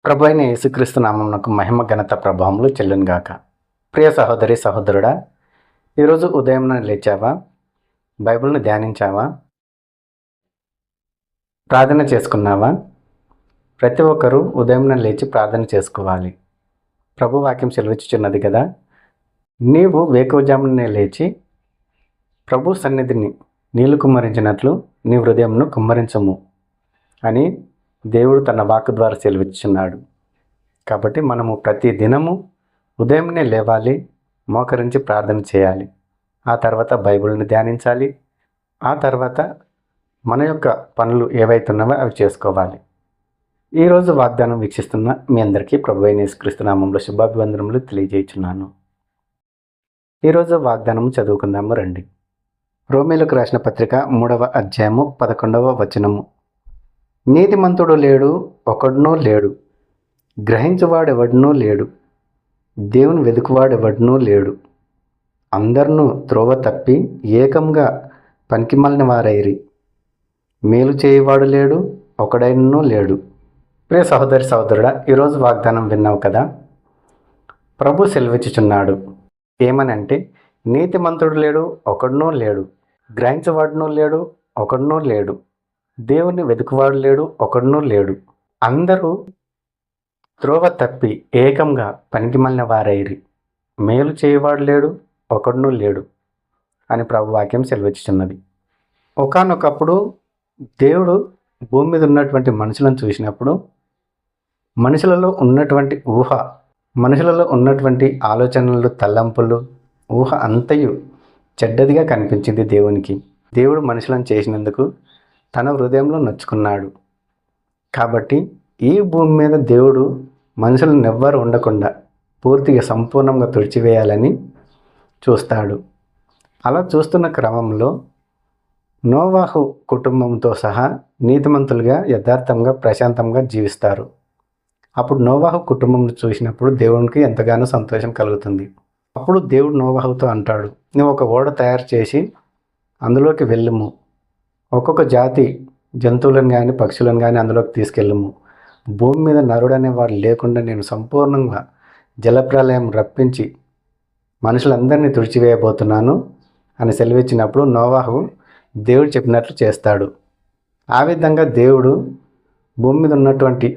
ప్రభు అయిన యేసుక్రీస్తు నామమునకు మహిమ ఘనత ప్రభావములు చెల్లునుగాక. ప్రియ సహోదరి సహోదరుడా, ఈరోజు ఉదయం లేచావా? బైబిల్ను ధ్యానించావా? ప్రార్థన చేసుకున్నావా? ప్రతి ఒక్కరూ ఉదయం లేచి ప్రార్థన చేసుకోవాలి. ప్రభు వాక్యం సెలవిచ్చుచున్నది కదా, నీవు వేకువజామునే లేచి ప్రభు సన్నిధిని నీళ్లు కుమ్మరించినట్లు నీ హృదయంను కుమ్మరించము అని దేవుడు తన వాక్కు ద్వారా సెలవిచ్చుచున్నాడు. కాబట్టి మనము ప్రతి దినము ఉదయంనే లేవాలి, మోకరించి ప్రార్థన చేయాలి. ఆ తర్వాత బైబిల్ని ధ్యానించాలి. ఆ తర్వాత మన యొక్క పనులు ఏవైతున్నావో అవి చేసుకోవాలి. ఈరోజు వాగ్దానం వీక్షిస్తున్న మీ అందరికీ ప్రభు అయిన యేసుక్రీస్తు నామములో శుభాభివందనములు తెలియజేయుచున్నాను. ఈరోజు వాగ్దానం చదువుకుందాము రండి. రోమీలకు రాసిన పత్రిక 3వ అధ్యాయము 11వ వచనము. నీతిమంతుడు లేడు, ఒకడునూ లేడు, గ్రహించువాడెవడనూ లేడు, దేవుని వెదుకువాడెవడనూ లేడు, అందరినూ త్రోవ తప్పి ఏకంగా పనికిమాలిన వారైరి, మేలు చేయవాడు లేడు, ఒకడైనను లేడు. ప్రియ సహోదరి సహోదరుడా, ఈరోజు వాగ్దానం విన్నావు కదా. ప్రభు సెలవిచ్చుచున్నాడు ఏమనంటే, నీతిమంతుడు లేడు, ఒకడునూ లేడు, గ్రహించవాడునూ లేడు, ఒకడునూ లేడు, దేవుని వెతుకువాడు లేడు, ఒకడునూ లేడు, అందరూ త్రోవ తప్పి ఏకంగా పనికిమాలిన వారైరి, మేలు చేయవాడు లేడు, ఒకడునూ లేడు అని ప్రభు వాక్యం సెలవిచ్చుచున్నది. ఒకానొకప్పుడు దేవుడు భూమి మీద ఉన్నటువంటి మనుషులను చూసినప్పుడు మనుషులలో ఉన్నటువంటి ఊహ, మనుషులలో ఉన్నటువంటి ఆలోచనలు, తలంపులు, ఊహ అంతయు చెడ్డదిగా కనిపించింది దేవునికి. దేవుడు మనుషులను చేసినందుకు తన హృదయంలో నొచ్చుకున్నాడు. కాబట్టి ఈ భూమి మీద దేవుడు మనుషులను ఎవ్వరు ఉండకుండా పూర్తిగా సంపూర్ణంగా తుడిచివేయాలని చూస్తాడు. అలా చూస్తున్న క్రమంలో నోవాహు కుటుంబంతో సహా నీతిమంతులుగా యథార్థంగా ప్రశాంతంగా జీవిస్తారు. అప్పుడు నోవాహు కుటుంబం చూసినప్పుడు దేవునికి ఎంతగానో సంతోషం కలుగుతుంది. అప్పుడు దేవుడు నోవాహుతో అంటాడు, నువ్వు ఒక ఓడ తయారు చేసి అందులోకి వెళ్ళుము, ఒక్కొక్క జాతి జంతువులను కానీ పక్షులను కానీ అందులోకి తీసుకెళ్ళము, భూమి మీద నరుడు అనేవాడు లేకుండా నేను సంపూర్ణంగా జలప్రలయం రప్పించి మనుషులందరినీ తుడిచివేయబోతున్నాను అని సెలవిచ్చినప్పుడు నోవాహు దేవుడు చెప్పినట్లు చేస్తాడు. ఆ విధంగా దేవుడు భూమి మీద ఉన్నటువంటి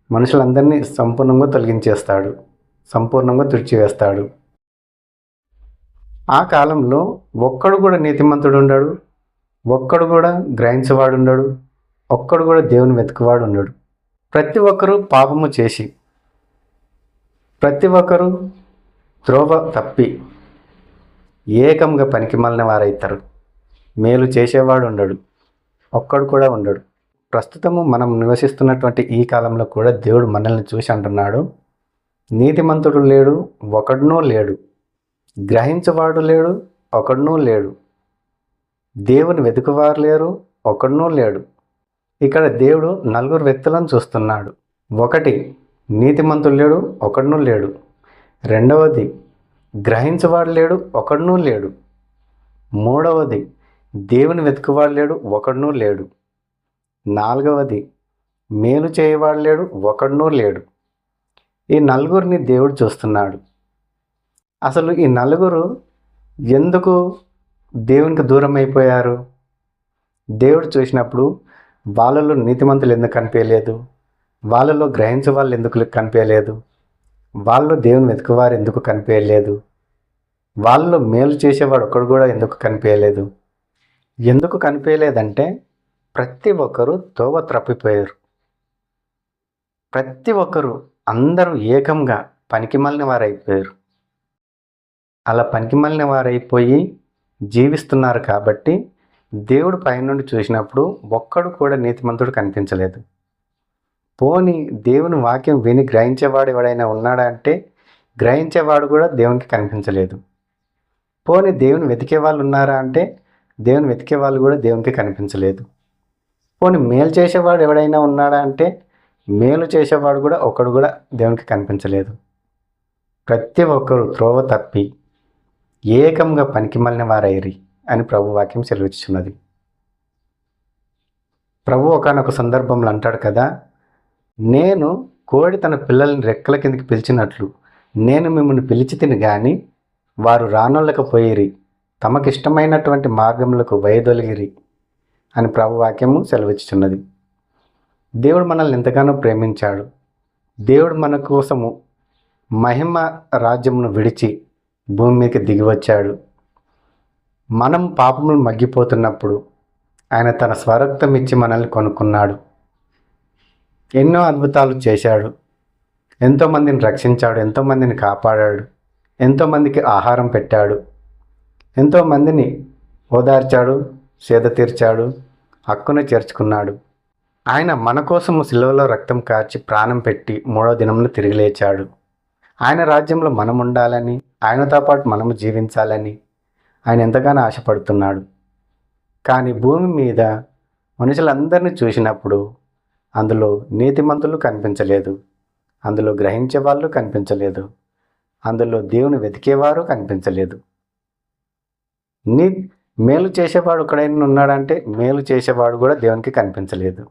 మనుషులందరినీ సంపూర్ణంగా తొలగించేస్తాడు, సంపూర్ణంగా తుడిచివేస్తాడు. ఆ కాలంలో ఒక్కడు కూడా నీతిమంతుడు ఉండడు, ఒక్కడు కూడా గ్రహించేవాడు ఉండడు, ఒక్కడు కూడా దేవుని వెతుకువాడు ఉండడు. ప్రతి ఒక్కరూ పాపము చేసి ప్రతి ఒక్కరూ త్రోవ తప్పి ఏకంగా పనికిమాలిన వారైతారు. మేలు చేసేవాడు ఉండడు, ఒక్కడు కూడా ఉండడు. ప్రస్తుతము మనం నివసిస్తున్నటువంటి ఈ కాలంలో కూడా దేవుడు మనల్ని చూసి అంటున్నాడు, నీతిమంతుడు లేడు, ఒకడునూ లేడు, గ్రహించేవాడు లేడు, ఒకడునూ లేడు, దేవుని వెతుకువారు లేరు, ఒకడునూ లేడు. ఇక్కడ దేవుడు నలుగురు వ్యక్తులను చూస్తున్నాడు. ఒకటి, నీతిమంతుడు లేడు, ఒకడునూ లేడు. రెండవది, గ్రహించేవాడు లేడు, ఒకడునూ లేడు. మూడవది, దేవుని వెతుకువాడు లేడు, ఒకడునూ లేడు. నాలుగవది, మేలు చేయవాడు లేడు, ఒకడునూ లేడు. ఈ నలుగురిని దేవుడు చూస్తున్నాడు. అసలు ఈ నలుగురు ఎందుకు దేవునికి దూరం అయిపోయారు? దేవుడు చూసినప్పుడు వాళ్ళలో నీతిమంతులు ఎందుకు కనిపించలేదు, వాళ్ళలో గ్రహించే వాళ్ళు ఎందుకు కనిపించలేదు, వాళ్ళు దేవుని వెతుకువారు ఎందుకు కనిపించలేదు, వాళ్ళలో మేలు చేసేవాడు ఒక్కడు కూడా ఎందుకు కనిపించలేదు? ఎందుకు కనిపించలేదంటే ప్రతి ఒక్కరూ తోవ త్రప్పిపోయారు. ప్రతి ఒక్కరూ అందరూ ఏకంగా పనికిమాలిన వారు అయిపోయారు. అలా పనికిమాలిన వారైపోయి జీవిస్తున్నారు. కాబట్టి దేవుడు పైనుండి చూసినప్పుడు ఒక్కడు కూడా నీతిమంతుడు కనిపించలేదు. పోనీ దేవుని వాక్యం విని గ్రహించేవాడు ఎవడైనా ఉన్నాడా అంటే గ్రహించేవాడు కూడా దేవునికి కనిపించలేదు. పోనీ దేవుని వెతికే వాళ్ళు ఉన్నారా అంటే దేవుని వెతికే వాళ్ళు కూడా దేవునికి కనిపించలేదు. పోనీ మేలు చేసేవాడు ఎవడైనా ఉన్నాడా అంటే మేలు చేసేవాడు కూడా ఒకడు కూడా దేవునికి కనిపించలేదు. ప్రతి ఒక్కరు త్రోవ తప్పి ఏకంగా పనికిమాలిన వారైరి అని ప్రభు వాక్యం సెలవిస్తున్నది. ప్రభు ఒకానొక సందర్భంలో అంటాడు కదా, నేను కోడి తన పిల్లల్ని రెక్కల కిందకి పిలిచినట్లు నేను మిమ్మల్ని పిలిచి తిని గాని వారు రానొల్లకపోయిరి, తమకిష్టమైనటువంటి మార్గములకు వైదొలిగిరి అని ప్రభు వాక్యము సెలవిచ్చుచున్నది. దేవుడు మనల్ని ఎంతగానో ప్రేమించాడు. దేవుడు మన కోసము మహిమ రాజ్యమును విడిచి భూమి మీదకి దిగివచ్చాడు. మనం పాపములు మగ్గిపోతున్నప్పుడు ఆయన తన స్వరక్తం ఇచ్చి మనల్ని కొనుక్కున్నాడు. ఎన్నో అద్భుతాలు చేశాడు. ఎంతోమందిని రక్షించాడు, ఎంతోమందిని కాపాడాడు, ఎంతోమందికి ఆహారం పెట్టాడు, ఎంతోమందిని ఓదార్చాడు, సేద తీర్చాడు, హక్కున చేర్చుకున్నాడు. ఆయన మన కోసము సిలువలో రక్తం కార్చి ప్రాణం పెట్టి 3వ దినమున తిరిగి లేచాడు. ఆయన రాజ్యంలో మనం ఉండాలని, ఆయనతో పాటు మనము జీవించాలని ఆయన ఎంతగానో ఆశపడుతున్నాడు. కానీ భూమి మీద మనుషులందరినీ చూసినప్పుడు అందులో నీతిమంతులు కనిపించలేదు, అందులో గ్రహించే వాళ్ళు కనిపించలేదు, అందులో దేవుని వెతికేవారు కనిపించలేదు. మేలు చేసేవాడు ఒకడైనా ఉన్నాడంటే మేలు చేసేవాడు కూడా దేవునికి కనిపించలేదు.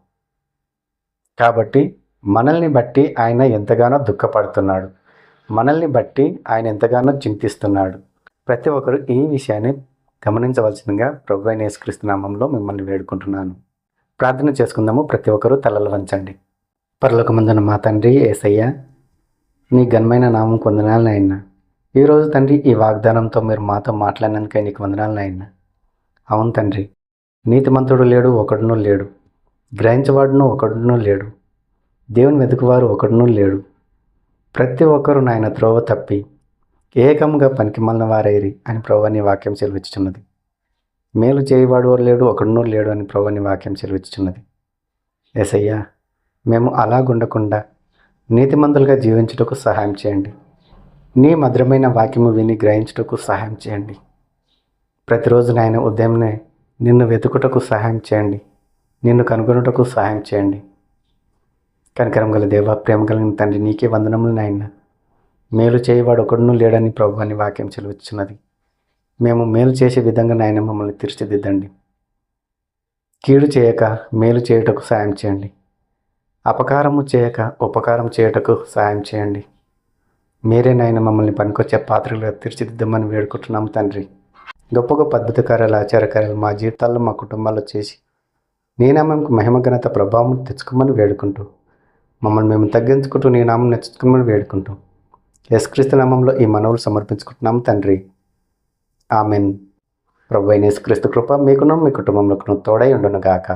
కాబట్టి మనల్ని బట్టి ఆయన ఎంతగానో దుఃఖపడుతున్నాడు, మనల్ని బట్టి ఆయన ఎంతగానో చింతిస్తున్నాడు. ప్రతి ఒక్కరు ఈ విషయాన్ని గమనించవలసిందిగా ప్రభువైన యేసుక్రీస్తు నామములో మిమ్మల్ని వేడుకుంటున్నాను. ప్రార్థన చేసుకుందాము. ప్రతి ఒక్కరూ తలలు వంచండి. పరలోకమందున మా తండ్రి యేసయ్య, నీ ఘనమైన నామం వందనాలు నాయనా. ఈరోజు తండ్రి ఈ వాగ్దానంతో మీరు మాతో మాట్లాడినందుకే నీకు వందనాలు నాయనా. అవును తండ్రి, నీతిమంతుడు లేడు, ఒకడునూ లేడు, గ్రహించవాడును ఒకడునూ లేడు, దేవుని వెతుకువారు ఒకడునూ లేడు. ప్రతి ఒక్కరూ నాయన త్రోవ తప్పి ఏకంగా పనికిమాలిన వారైరి అని ప్రభువా నీ వాక్యం సెలవిచ్చుచున్నది. మేలు చేయవాడు లేడు, ఒకడునూ లేడు అని ప్రభువా నీ వాక్యం సెలవిచ్చుచున్నది. యేసయ్యా, మేము అలాగుండకుండా నీతిమంతులుగా జీవించుటకు సహాయం చేయండి. నీ మధురమైన వాక్యము విని గ్రహించుటకు సహాయం చేయండి. ప్రతిరోజు నాయన ఉదయంనే నిన్ను వెతుకుటకు సహాయం చేయండి, నిన్ను కనుగొనుటకు సహాయం చేయండి. కనికరం గల దేవ, ప్రేమ కలిగిన తండ్రి, నీకే వందనములు నాయన. మేలు చేయవాడు ఒకడునూ లేడని ప్రభు అని వాక్యం చెలవిస్తున్నది. మేము మేలు చేసే విధంగా నాయన మమ్మల్ని తీర్చిదిద్దండి. కీడు చేయక మేలు చేయుటకు సాయం చేయండి, అపకారము చేయక ఉపకారం చేయుటకు సాయం చేయండి. మీరే నాయన మమ్మల్ని పనికొచ్చే పాత్రలుగా తీర్చిదిద్దమని వేడుకుంటున్నాము తండ్రి. గొప్ప గొప్ప అద్భుత కార్యాలు, ఆచారకార్యాలు మా జీవితాల్లో, మా కుటుంబాల్లో చేసి నీ నామంకు మహిమ ఘనత ప్రభావం తెచ్చుకోమని వేడుకుంటూ, మమ్మల్ని మేము తగ్గించుకుంటూ నీ నామం నెచ్చుకోమని వేడుకుంటూ యేసుక్రీస్తు నామంలో ఈ మనవులు సమర్పించుకుంటున్నాము తండ్రి. ఆమెన్. ప్రభువైన యేసుక్రీస్తు కృప మీకును మీ కుటుంబంలోకి తోడై ఉండును గాక.